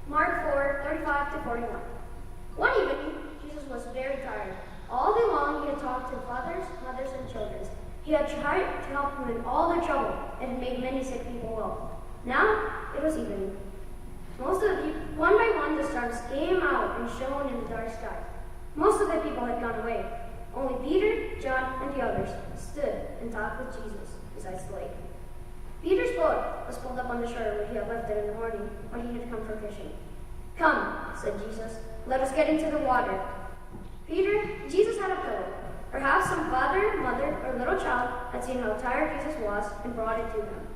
Mark 4:35-41. One evening, Jesus was very tired. All day long he had talked to fathers, mothers, and children. He had tried to help them in all their trouble and had made many sick people well. Now it was evening. Most of the people, one by one, the stars came out and shone in the dark sky. Most of the people had gone away. Only Peter, John, and the others stood and talked with Jesus beside the lake. Peter's boat was pulled up on the shore where he had left it in the morning when he had come for fishing. "Come," said Jesus, "let us get into the water." Jesus had a pillow. Perhaps some father, mother, or little child had seen how tired Jesus was and brought it to him.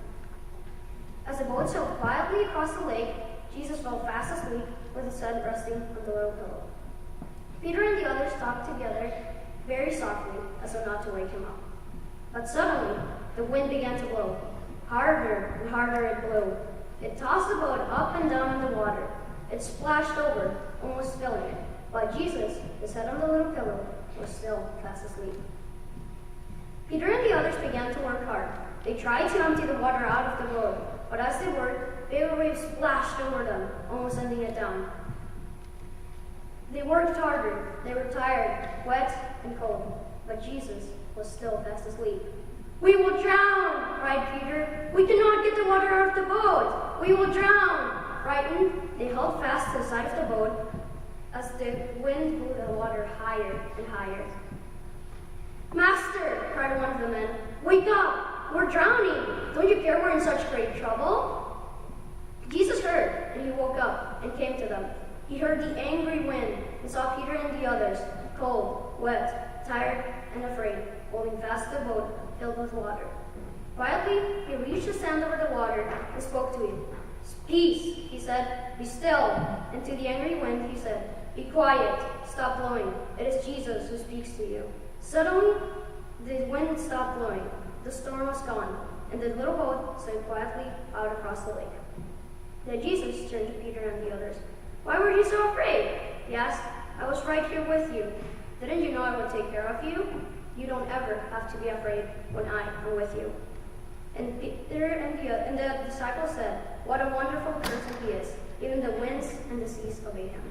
As the boat sailed quietly across the lake, Jesus fell fast asleep with his head resting on the little pillow. Peter and the others talked together very softly as though not to wake him up. But suddenly, the wind began to blow. Harder and harder it blew. It tossed the boat up and down in the water. It splashed over, almost filling it, while Jesus, his head on the little pillow, was still fast asleep. Peter and the others began to work hard. They tried to empty the water out of the boat, but as they worked, big waves splashed over them, almost sending it down. They worked harder. They were tired, wet, and cold, but Jesus was still fast asleep. "We will drown!" cried Peter. "We cannot get the water out of the boat! We will drown!" Frightened, they held fast to the side of the boat as the wind blew the water higher and higher. "Master," cried one of the men, "wake up! We're drowning! Don't you care we're in such great trouble?" Jesus heard, and he woke up and came to them. He heard the angry wind and saw Peter and the others, cold, wet, tired, and afraid, holding fast the boat filled with water. Quietly, he reached his hand over the water and spoke to him. "Peace," he said, "be still." And to the angry wind he said, "Be quiet, stop blowing. It is Jesus who speaks to you." Suddenly, the wind stopped blowing. The storm was gone, and the little boat sailed quietly out across the lake. Then Jesus turned to Peter and the others. "Why were you so afraid?" he asked. "I was right here with you. Didn't you know I would take care of you? You don't ever have to be afraid when I am with you." And Peter and the disciples said, "What a wonderful person he is. Even the winds and the seas obey him."